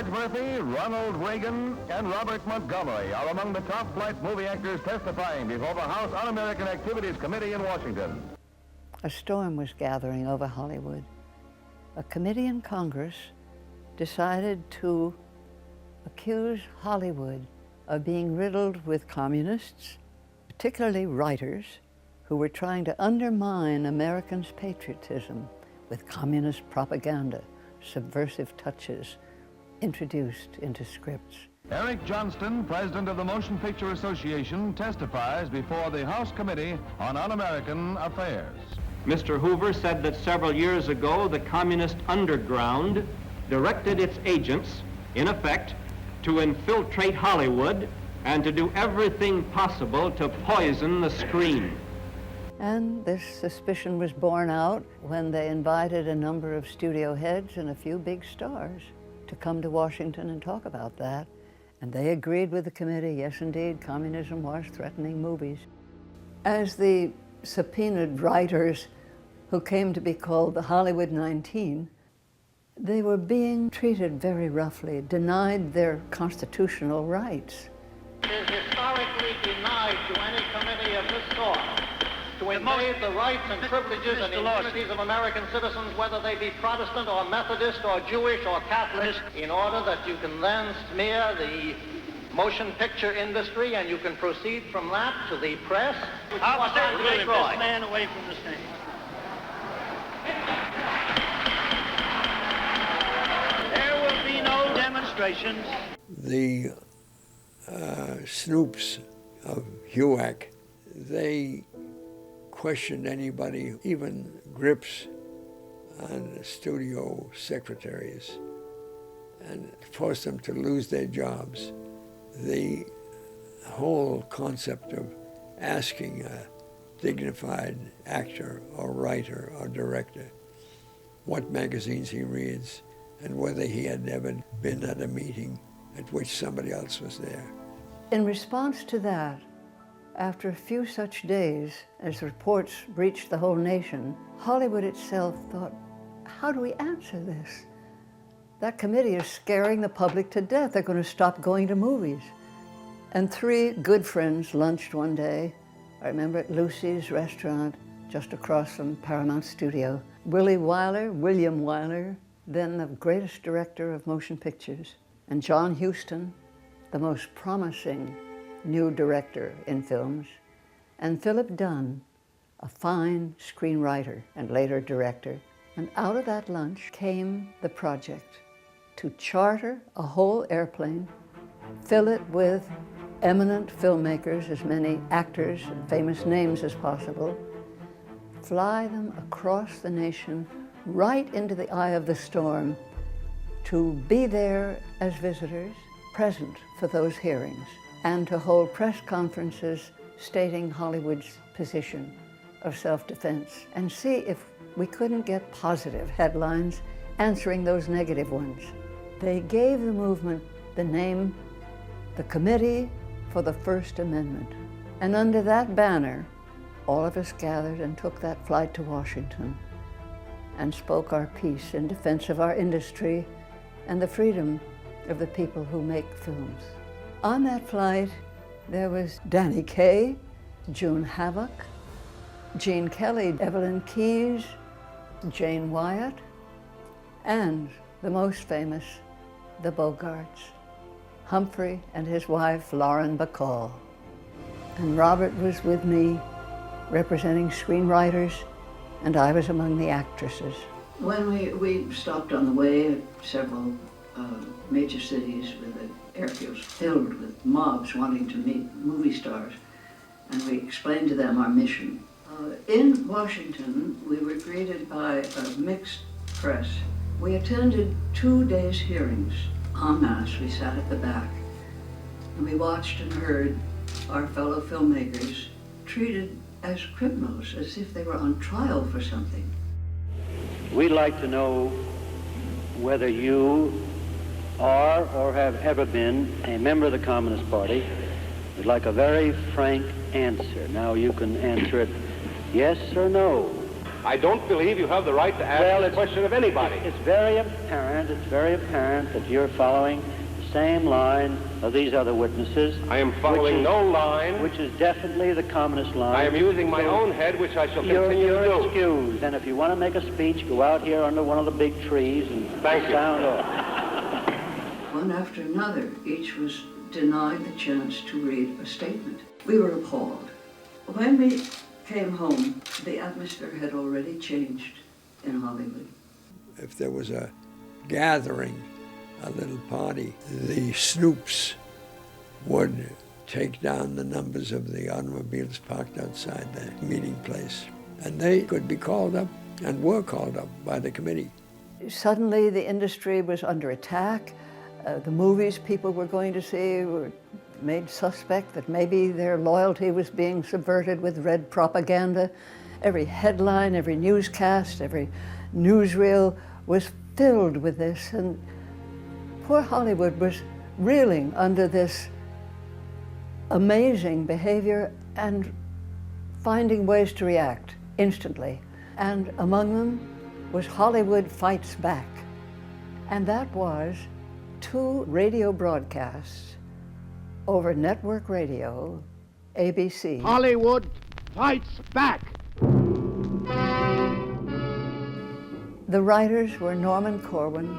George Murphy, Ronald Reagan, and Robert Montgomery are among the top-flight movie actors testifying before the House Un-American Activities Committee in Washington. A storm was gathering over Hollywood. A committee in Congress decided to accuse Hollywood of being riddled with communists, particularly writers, who were trying to undermine Americans' patriotism with communist propaganda, subversive touches introduced into scripts. Eric Johnston, president of the Motion Picture Association, testifies before the House Committee on Un-American Affairs. Mr. Hoover said that several years ago the communist underground directed its agents, in effect, to infiltrate Hollywood and to do everything possible to poison the screen. And this suspicion was borne out when they invited a number of studio heads and a few big stars to come to Washington and talk about that. And they agreed with the committee, yes indeed, communism was threatening movies. As the subpoenaed writers who came to be called the Hollywood 19, they were being treated very roughly, denied their constitutional rights. It is historically denied to any committee of this sort to invade the rights and privileges and immunities of American citizens, whether they be Protestant or Methodist or Jewish or Catholic, in order that you can then smear the motion picture industry and you can proceed from that to the press. I'll take this man away from the stage. There will be no demonstrations. The snoops of HUAC, they questioned anybody, even grips on studio secretaries, and forced them to lose their jobs. The whole concept of asking a dignified actor or writer or director what magazines he reads and whether he had ever been at a meeting at which somebody else was there. In response to that, after a few such days, as reports reached the whole nation, Hollywood itself thought, how do we answer this? That committee is scaring the public to death. They're going to stop going to movies. And three good friends lunched one day. I remember at Lucy's restaurant, just across from Paramount Studio. William Wyler, then the greatest director of motion pictures, and John Huston, the most promising new director in films, and Philip Dunne, a fine screenwriter and later director. And out of that lunch came the project to charter a whole airplane, fill it with eminent filmmakers, as many actors and famous names as possible, fly them across the nation right into the eye of the storm to be there as visitors, present for those hearings, and to hold press conferences stating Hollywood's position of self-defense, and see if we couldn't get positive headlines answering those negative ones. They gave the movement the name, the Committee for the First Amendment. And under that banner, all of us gathered and took that flight to Washington and spoke our piece in defense of our industry and the freedom of the people who make films. On that flight, there was Danny Kaye, June Havoc, Gene Kelly, Evelyn Keyes, Jane Wyatt, and the most famous, the Bogarts, Humphrey and his wife, Lauren Bacall. And Robert was with me, representing screenwriters, and I was among the actresses. When we stopped on the way at several major cities with the airfields filled with mobs wanting to meet movie stars, and we explained to them our mission. In Washington, we were greeted by a mixed press. We attended 2 days' hearings en masse. We sat at the back, and we watched and heard our fellow filmmakers treated as criminals, as if they were on trial for something. We'd like to know whether you are or have ever been a member of the Communist Party. We'd like a very frank answer. Now you can answer it yes or no. I don't believe you have the right to ask a question of anybody. It's very apparent that you're following the same line of these other witnesses. I am following no line. Which is definitely the communist line. I am using my own head, which I shall continue to do. You're excused, and if you want to make a speech, go out here under one of the big trees and sound off. One after another, each was denied the chance to read a statement. We were appalled. When we came home, the atmosphere had already changed in Hollywood. If there was a gathering, a little party, the snoops would take down the numbers of the automobiles parked outside the meeting place. And they could be called up and were called up by the committee. Suddenly the industry was under attack. The movies people were going to see were made suspect that maybe their loyalty was being subverted with red propaganda. Every headline, every newscast, every newsreel was filled with this, and poor Hollywood was reeling under this amazing behavior and finding ways to react instantly. And among them was Hollywood Fights Back. And that was 2 radio broadcasts over network radio, ABC. Hollywood Fights Back. The writers were Norman Corwin,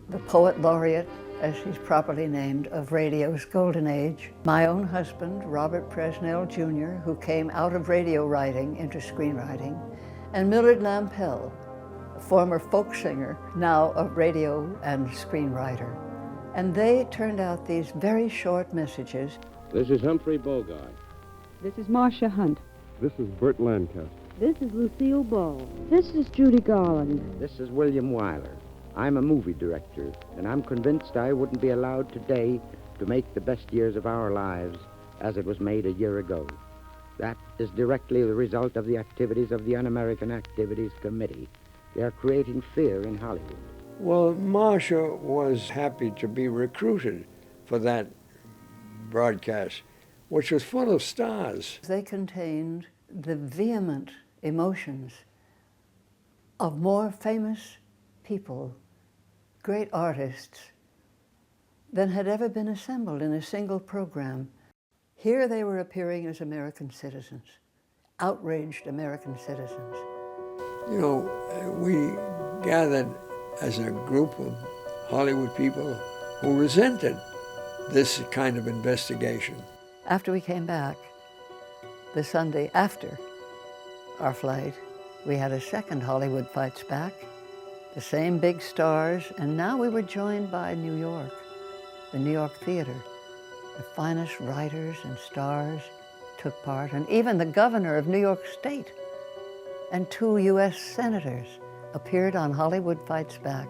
the poet laureate, as he's properly named, of radio's golden age, my own husband, Robert Presnell Jr., who came out of radio writing into screenwriting, and Millard Lampell, a former folk singer, now a radio and screenwriter. And they turned out these very short messages. This is Humphrey Bogart. This is Marsha Hunt. This is Burt Lancaster. This is Lucille Ball. This is Judy Garland. This is William Wyler. I'm a movie director, and I'm convinced I wouldn't be allowed today to make the best years of our lives as it was made a year ago. That is directly the result of the activities of the Un-American Activities Committee. They are creating fear in Hollywood. Well, Marsha was happy to be recruited for that broadcast, which was full of stars. They contained the vehement emotions of more famous people, great artists, than had ever been assembled in a single program. Here they were appearing as American citizens, outraged American citizens. You know, we gathered as a group of Hollywood people who resented this kind of investigation. After we came back, the Sunday after our flight, we had a second Hollywood Fights Back, the same big stars, and now we were joined by New York, the New York Theater. The finest writers and stars took part, and even the governor of New York State and 2 U.S. senators appeared on Hollywood Fights Back,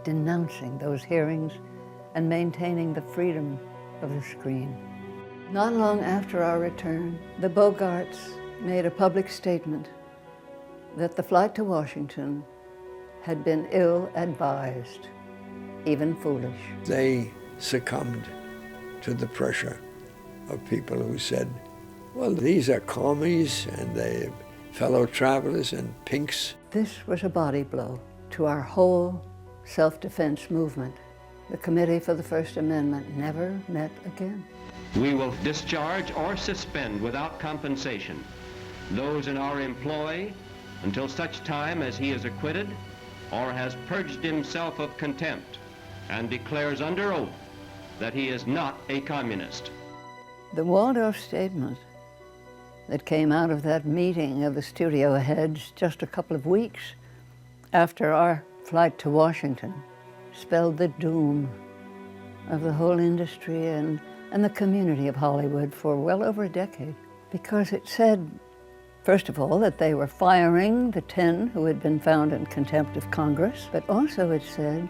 denouncing those hearings and maintaining the freedom of the screen. Not long after our return, the Bogarts made a public statement that the flight to Washington had been ill-advised, even foolish. They succumbed to the pressure of people who said, well, these are commies and they're fellow travelers and pinks. This was a body blow to our whole self-defense movement. The Committee for the First Amendment never met again. We will discharge or suspend without compensation those in our employ until such time as he is acquitted or has purged himself of contempt and declares under oath that he is not a communist. The Waldorf statement that came out of that meeting of the studio heads just a couple of weeks after our flight to Washington spelled the doom of the whole industry and the community of Hollywood for well over a decade, because it said, first of all, that they were firing the 10 who had been found in contempt of Congress, but also it said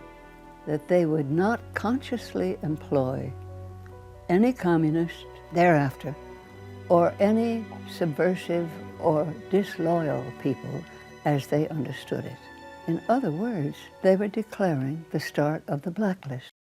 that they would not consciously employ any communist thereafter or any subversive or disloyal people as they understood it. In other words, they were declaring the start of the blacklist.